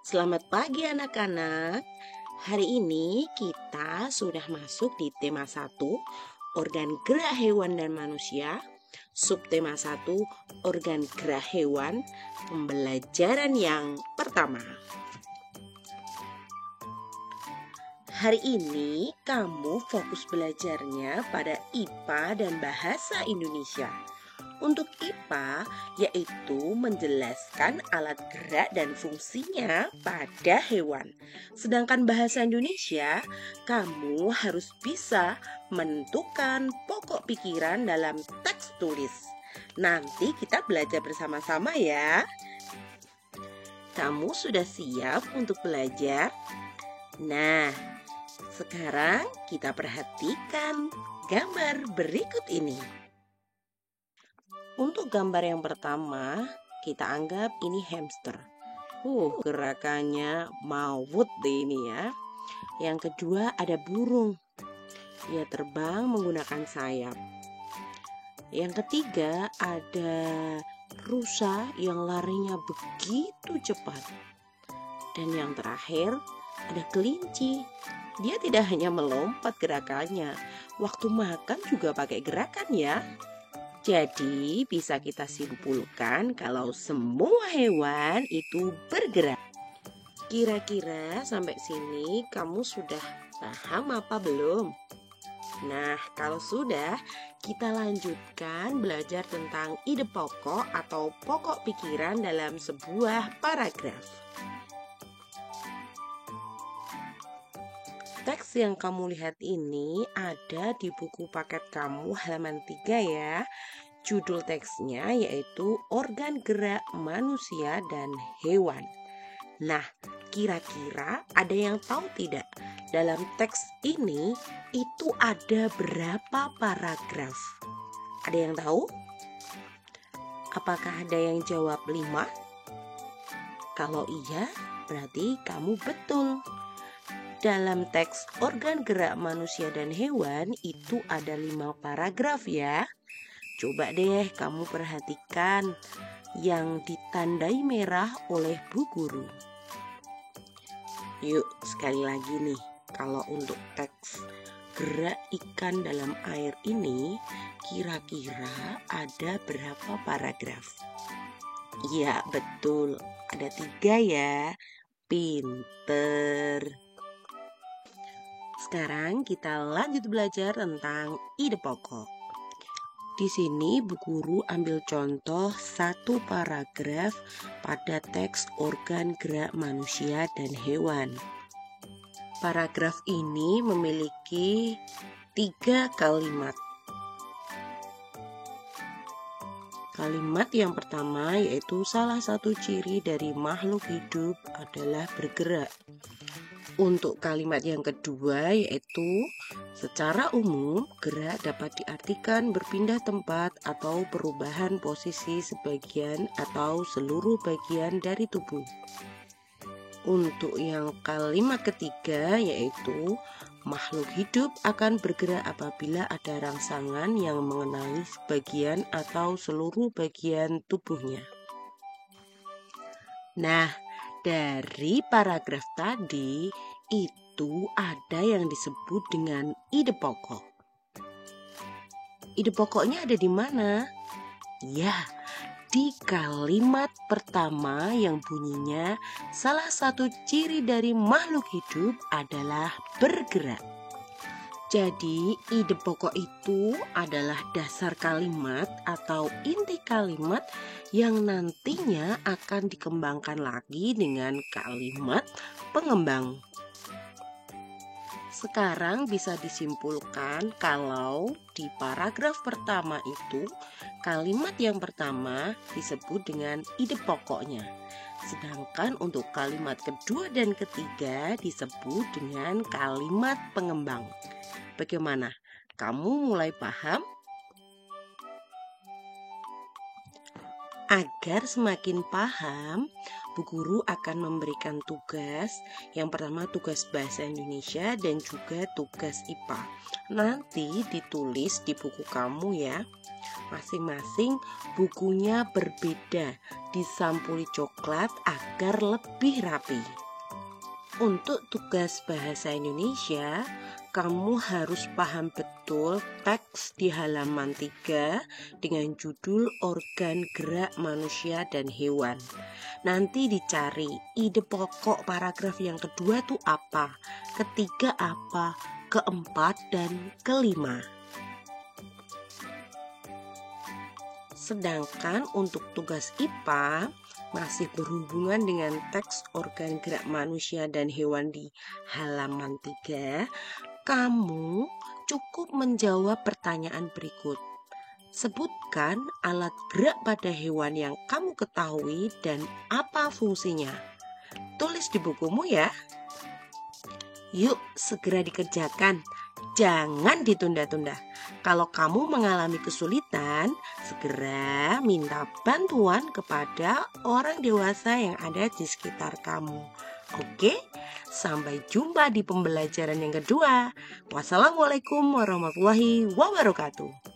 Selamat pagi anak-anak. Hari ini kita sudah masuk di tema 1, organ gerak hewan dan manusia. Subtema 1, organ gerak hewan, pembelajaran yang pertama. Hari ini kamu fokus belajarnya pada IPA dan bahasa Indonesia. Untuk IPA, yaitu menjelaskan alat gerak dan fungsinya pada hewan. Sedangkan bahasa Indonesia, kamu harus bisa menentukan pokok pikiran dalam teks tulis. Nanti kita belajar bersama-sama ya. Kamu sudah siap untuk belajar? Nah, sekarang kita perhatikan gambar berikut ini. Untuk gambar yang pertama, kita anggap ini hamster. Gerakannya maut deh ini ya. Yang kedua ada burung. Ia terbang menggunakan sayap. Yang ketiga ada rusa yang larinya begitu cepat. Dan yang terakhir ada kelinci. Dia tidak hanya melompat gerakannya, waktu makan juga pakai gerakan ya. Jadi bisa kita simpulkan kalau semua hewan itu bergerak. Kira-kira sampai sini kamu sudah paham apa belum? Nah, kalau sudah, kita lanjutkan belajar tentang ide pokok atau pokok pikiran dalam sebuah paragraf. Teks yang kamu lihat ini ada di buku paket kamu halaman 3 ya. Judul teksnya yaitu organ gerak manusia dan hewan. Nah, kira-kira ada yang tahu tidak? Dalam teks ini itu ada berapa paragraf? Ada yang tahu? Apakah ada yang jawab 5? Kalau iya, berarti kamu betul. Dalam teks organ gerak manusia dan hewan itu ada 5 paragraf ya. Coba deh kamu perhatikan yang ditandai merah oleh Bu Guru. Yuk sekali lagi nih, kalau untuk teks gerak ikan dalam air ini kira-kira ada berapa paragraf? Iya betul, ada 3 ya. Pinter. Sekarang kita lanjut belajar tentang ide pokok. Di sini Bu Guru ambil contoh 1 paragraf pada teks organ gerak manusia dan hewan. Paragraf ini memiliki 3 kalimat. Kalimat yang pertama yaitu salah satu ciri dari makhluk hidup adalah bergerak. Untuk kalimat yang kedua yaitu secara umum gerak dapat diartikan berpindah tempat atau perubahan posisi sebagian atau seluruh bagian dari tubuh. Untuk yang kalimat ketiga yaitu makhluk hidup akan bergerak apabila ada rangsangan yang mengenai sebagian atau seluruh bagian tubuhnya. Nah, dari paragraf tadi itu ada yang disebut dengan ide pokok. Ide pokoknya ada di mana? Ya, di kalimat pertama yang bunyinya salah satu ciri dari makhluk hidup adalah bergerak. Jadi ide pokok itu adalah dasar kalimat atau inti kalimat yang nantinya akan dikembangkan lagi dengan kalimat pengembang. Sekarang bisa disimpulkan kalau di paragraf pertama itu kalimat yang pertama disebut dengan ide pokoknya. Sedangkan untuk kalimat kedua dan ketiga disebut dengan kalimat pengembang. Bagaimana? Kamu mulai paham? Agar semakin paham, Bu Guru akan memberikan tugas. Yang pertama tugas bahasa Indonesia dan juga tugas IPA. Nanti ditulis di buku kamu ya. Masing-masing bukunya berbeda, disampuli coklat agar lebih rapi. Untuk tugas bahasa Indonesia, kamu harus paham betul teks di halaman 3 dengan judul organ gerak manusia dan hewan. Nanti dicari ide pokok paragraf yang kedua tuh apa, ketiga apa, keempat dan kelima. Sedangkan untuk tugas IPA masih berhubungan dengan teks organ gerak manusia dan hewan di halaman 3, kamu cukup menjawab pertanyaan berikut. Sebutkan alat gerak pada hewan yang kamu ketahui dan apa fungsinya. Tulis di bukumu ya. Yuk segera dikerjakan. Jangan ditunda-tunda. Kalau kamu mengalami kesulitan, segera minta bantuan kepada orang dewasa yang ada di sekitar kamu. Oke, sampai jumpa di pembelajaran yang kedua. Wassalamualaikum warahmatullahi wabarakatuh.